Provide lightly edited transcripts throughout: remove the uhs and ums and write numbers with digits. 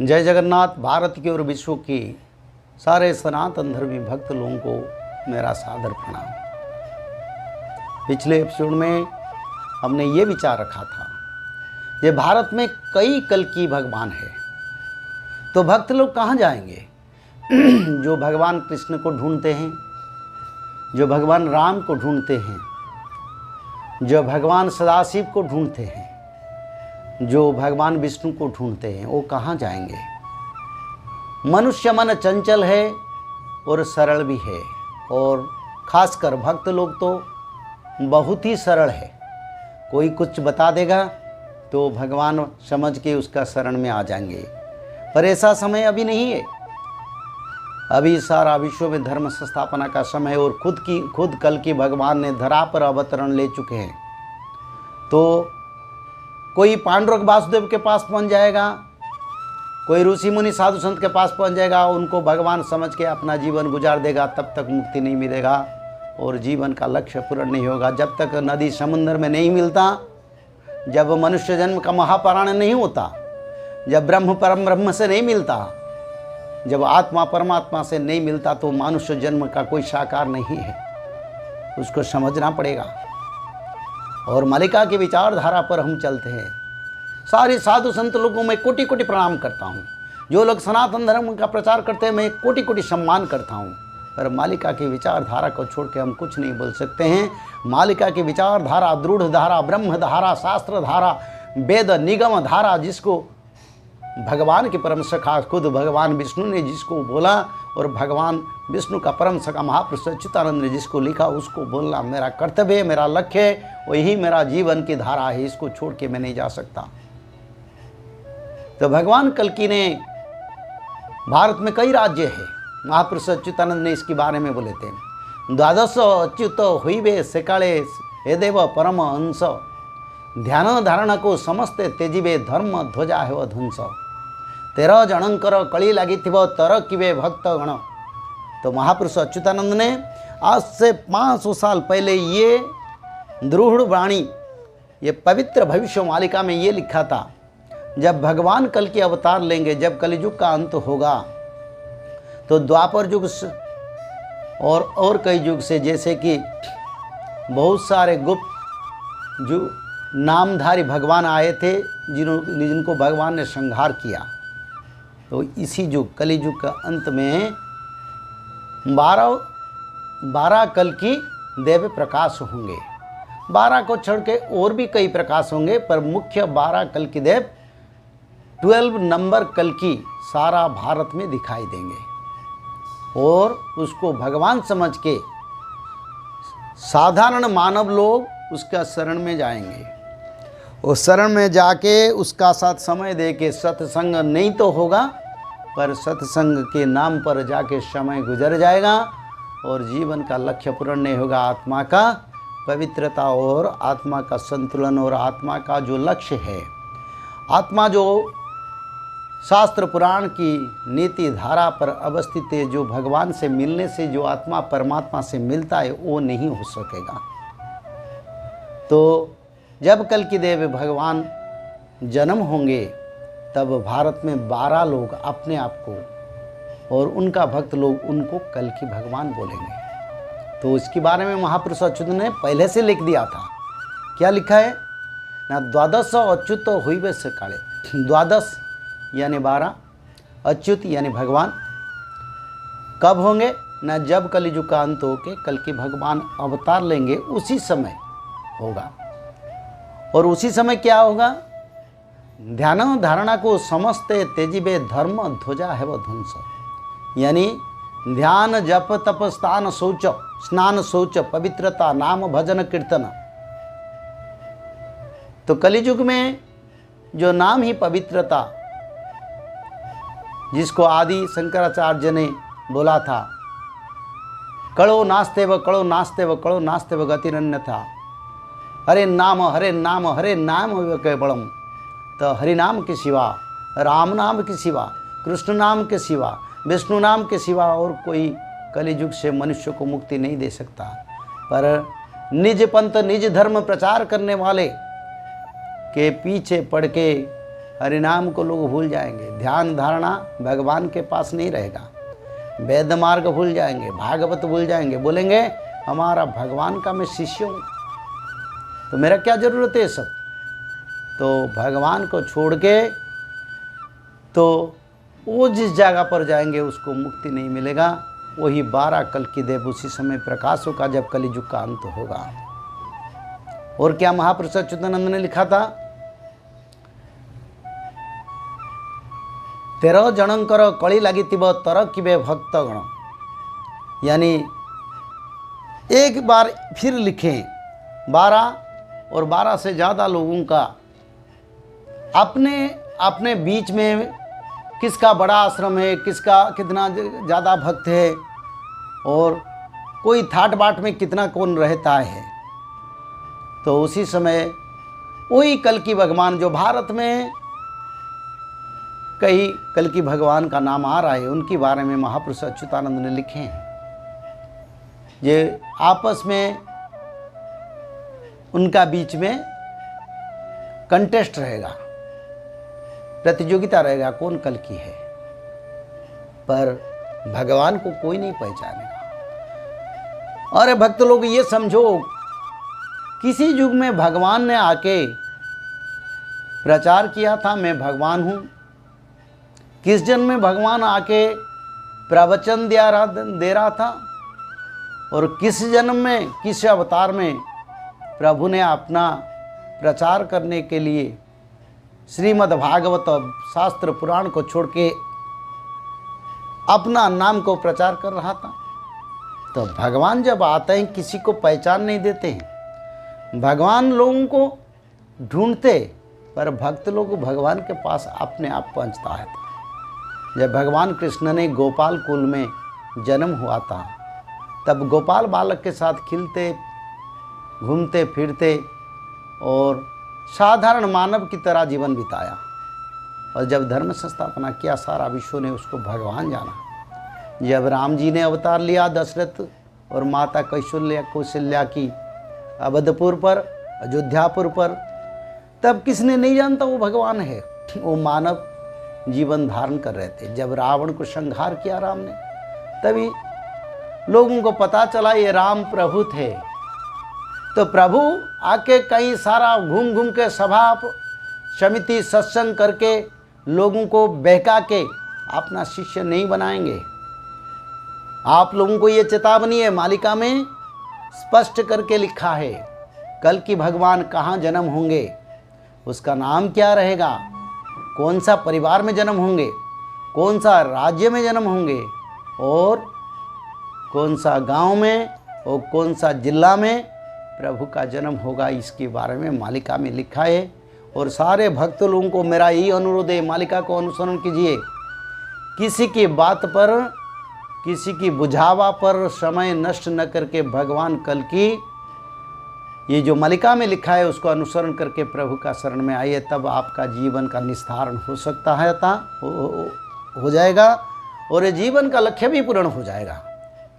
जय जगन्नाथ। भारत की और विश्व की सारे सनातन धर्मी भक्त लोगों को मेरा सादर प्रणाम। पिछले एपिसोड में हमने ये विचार रखा था, ये भारत में कई कल्कि भगवान है, तो भक्त लोग कहाँ जाएंगे? जो भगवान कृष्ण को ढूंढते हैं, जो भगवान राम को ढूंढते हैं, जो भगवान सदाशिव को ढूंढते हैं, जो भगवान विष्णु को ढूंढते हैं, वो कहाँ जाएंगे? मनुष्य मन चंचल है और सरल भी है, और खासकर भक्त लोग तो बहुत ही सरल है। कोई कुछ बता देगा तो भगवान समझ के उसका शरण में आ जाएंगे। पर ऐसा समय अभी नहीं है। अभी सारा विश्व में धर्म संस्थापना का समय है, और खुद कल की भगवान ने धरा पर अवतरण ले चुके हैं। तो कोई पांडुरंग वासुदेव के पास पहुंच जाएगा, कोई ऋषि मुनि साधु संत के पास पहुंच जाएगा, उनको भगवान समझ के अपना जीवन गुजार देगा, तब तक मुक्ति नहीं मिलेगा और जीवन का लक्ष्य पूर्ण नहीं होगा। जब तक नदी समुद्र में नहीं मिलता, जब मनुष्य जन्म का महापुराण नहीं होता, जब ब्रह्म परम ब्रह्म से नहीं मिलता, जब आत्मा परमात्मा से नहीं मिलता, तो मनुष्य जन्म का कोई साकार नहीं है। उसको समझना पड़ेगा। और मलिका की विचारधारा पर हम चलते हैं। सारे साधु संत लोगों में कोटि कोटि प्रणाम करता हूँ। जो लोग सनातन धर्म का प्रचार करते हैं, मैं कोटि कोटि सम्मान करता हूँ। पर मालिका की विचारधारा को छोड़ के हम कुछ नहीं बोल सकते हैं। मालिका की विचारधारा, दृढ़ धारा, ब्रह्म धारा, शास्त्र धारा, वेद निगम धारा, जिसको भगवान के परम सखा खुद भगवान विष्णु ने जिसको बोला, और भगवान विष्णु का परम सखा महापुरुष अच्युतानंद ने जिसको लिखा, उसको बोलना मेरा कर्तव्य है, मेरा लक्ष्य है, वही मेरा जीवन की धारा है। इसको छोड़ के मैं नहीं जा सकता। तो भगवान कल्कि ने, भारत में कई राज्य है, महापुरुष अच्युतानंद ने इसके बारे में बोले थे। द्वादश अच्युत हुईबे सेकाले हे देव परम हंस, ध्यान धारण को समस्ते तेजिबे धर्म ध्वजा हेव ध्वंस, 13 जनकर कली लगी तर किवे भक्त गण। तो महापुरुष अच्युतानंद ने आज से 500 साल पहले ये दृढ़ वाणी, ये पवित्र भविष्य मालिका में ये लिखा था, जब भगवान कल के अवतार लेंगे, जब कलियुग का अंत होगा, तो द्वापर युग और कई युग से, जैसे कि बहुत सारे गुप्त जो नामधारी भगवान आए थे, जिनको भगवान ने संहार किया, तो इसी युग कलियुग का अंत में 12 कल की देव प्रकाश होंगे। 12 को छोड़ के और भी कई प्रकाश होंगे, पर मुख्य 12 कल की देव 12 नंबर कल की सारा भारत में दिखाई देंगे, और उसको भगवान समझ के साधारण मानव लोग उसका शरण में जाएंगे। उस शरण में जाके उसका साथ समय दे के, सत्संग नहीं तो होगा, पर सत्संग के नाम पर जाके समय गुजर जाएगा और जीवन का लक्ष्य पूर्ण नहीं होगा। आत्मा का पवित्रता और आत्मा का संतुलन और आत्मा का जो लक्ष्य है, आत्मा जो शास्त्र पुराण की नीति धारा पर अवस्थित है, जो भगवान से मिलने से जो आत्मा परमात्मा से मिलता है, वो नहीं हो सकेगा। तो जब कल की देव भगवान जन्म होंगे, तब भारत में 12 लोग अपने आप को और उनका भक्त लोग उनको कल की भगवान बोलेंगे। तो इसके बारे में महापुरुष अच्युत ने पहले से लिख दिया था। क्या लिखा है ना? द्वादश अच्युत हुईबे सेकाले। द्वादश यानी 12, अच्युत यानी भगवान कब होंगे ना? जब कलियुग का अंत होके कल की भगवान अवतार लेंगे, उसी समय होगा। और उसी समय क्या होगा? ध्यान धारणा को समस्ते तेजिबे धर्म ध्वजा हेव ध्वंस, यानी ध्यान जप तप स्थान शौच स्नान शौच पवित्रता नाम भजन कीर्तन। तो कलियुग में जो नाम ही पवित्रता, जिसको आदि शंकराचार्य ने बोला था, कड़ो नास्ते व कड़ो नास्ते व कड़ो नास्ते व गतिरन्य था, हरे नाम हरे नाम हरे नाम केवलम। तो हरि नाम के सिवा, राम नाम के सिवा, कृष्ण नाम के सिवा, विष्णु नाम के सिवा और कोई कलियुग से मनुष्य को मुक्ति नहीं दे सकता। पर निज पंथ निज धर्म प्रचार करने वाले के पीछे पड़ के हरिनाम को लोग भूल जाएंगे, ध्यान धारणा भगवान के पास नहीं रहेगा, वेद मार्ग भूल जाएंगे, भागवत भूल जाएंगे, बोलेंगे हमारा भगवान का मैं शिष्य हूँ तो मेरा क्या ज़रूरत है ये सब। तो भगवान को छोड़ के तो वो जिस जगह पर जाएंगे उसको मुक्ति नहीं मिलेगा। वही 12 कल्कि देव उसी समय प्रकाश होगा जब कलियुग का अंत होगा। और क्या महापुरुष अच्युतानंद ने लिखा था, 13 जनकर कली लागितिब तर किबे भक्तगण, यानी एक बार फिर लिखें 12 और 12 से ज़्यादा लोगों का अपने बीच में किसका बड़ा आश्रम है, किसका कितना ज़्यादा भक्त है, और कोई थाट बाट में कितना कौन रहता है। तो उसी समय वही कल्कि भगवान जो भारत में कई कल्कि भगवान का नाम आ रहा है, उनके बारे में महापुरुष अच्युतानंद ने लिखे हैं। ये आपस में उनका बीच में कंटेस्ट रहेगा, प्रतियोगिता रहेगा कौन कल्कि है, पर भगवान को कोई नहीं पहचानेगा। अरे भक्त लोग ये समझो, किसी युग में भगवान ने आके प्रचार किया था मैं भगवान हूँ, किस जन्म में भगवान आके प्रवचन दे रहा था, और किस जन्म में किस अवतार में प्रभु ने अपना प्रचार करने के लिए श्रीमद् भागवत शास्त्र पुराण को छोड़ के अपना नाम को प्रचार कर रहा था। तो भगवान जब आते हैं किसी को पहचान नहीं देते हैं, भगवान लोगों को ढूंढते, पर भक्त लोग भगवान के पास अपने आप पहुंचता है। जब भगवान कृष्ण ने गोपाल कुल में जन्म हुआ था, तब गोपाल बालक के साथ खिलते घूमते फिरते और साधारण मानव की तरह जीवन बिताया। और जब धर्म संस्थापना किया, सारा विश्व ने उसको भगवान जाना। जब राम जी ने अवतार लिया दशरथ और माता कौशल्या की अवधपुर पर, अयोध्यापुर पर, तब किसने नहीं जानता वो भगवान है, वो मानव जीवन धारण कर रहे थे। जब रावण को संहार किया राम ने, तभी लोगों को पता चला ये राम प्रभु थे। तो प्रभु आके कई सारा घूम घूम के सभा समिति सत्संग करके लोगों को बहका के अपना शिष्य नहीं बनाएंगे। आप लोगों को ये चेतावनी है, मालिका में स्पष्ट करके लिखा है, कल की भगवान कहाँ जन्म होंगे, उसका नाम क्या रहेगा, कौन सा परिवार में जन्म होंगे, कौन सा राज्य में जन्म होंगे, और कौन सा गांव में और कौन सा जिला में प्रभु का जन्म होगा, इसके बारे में मालिका में लिखा है। और सारे भक्त लोगों को मेरा यही अनुरोध है, मालिका को अनुसरण कीजिए। किसी की बात पर, किसी की बुझावा पर समय नष्ट न करके भगवान कल की ये जो मालिका में लिखा है उसको अनुसरण करके प्रभु का शरण में आइए, तब आपका जीवन का निस्तारण हो सकता है, हो जाएगा, और ये जीवन का लक्ष्य भी पूर्ण हो जाएगा।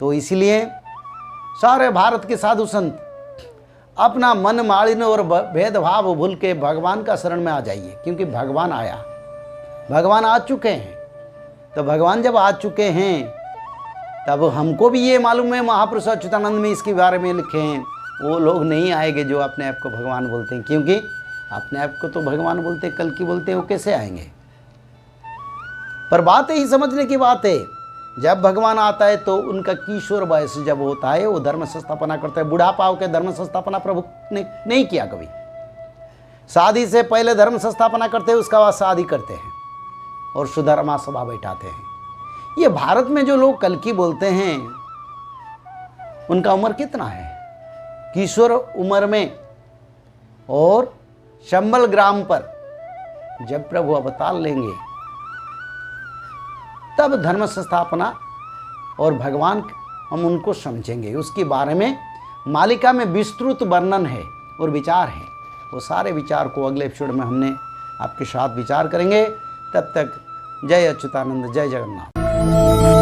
तो इसलिए सारे भारत के साधु संत अपना मन मालिन्य और भेदभाव भूल के भगवान का शरण में आ जाइए, क्योंकि भगवान आया, भगवान आ चुके हैं। तो भगवान जब आ चुके हैं तब हमको भी ये मालूम है, महापुरुष अच्युतानंद में इसके बारे में लिखे हैं, वो लोग नहीं आएंगे जो अपने आप को भगवान बोलते हैं, क्योंकि अपने आप को तो भगवान बोलते, कल की बोलते हैं, वो कैसे आएंगे। पर बात ही समझने की बात है, जब भगवान आता है तो उनका किशोर वयस जब होता है वो धर्म संस्थापना करता है। बुढ़ापा होकर धर्म संस्थापना प्रभु ने नहीं किया कभी। शादी से पहले धर्म संस्थापना करते हैं, उसका बाद शादी करते हैं और सुधर्मा सभा बैठाते हैं। ये भारत में जो लोग कल की बोलते हैं उनका उम्र कितना है, किशोर उम्र में। और शंबल ग्राम पर जब प्रभु अवतार लेंगे तब धर्म संस्थापना और भगवान हम उनको समझेंगे। उसके बारे में मालिका में विस्तृत वर्णन है और विचार है। वो सारे विचार को अगले एपिसोड में हमने आपके साथ विचार करेंगे। तब तक जय अच्युतानंद, जय जगन्नाथ।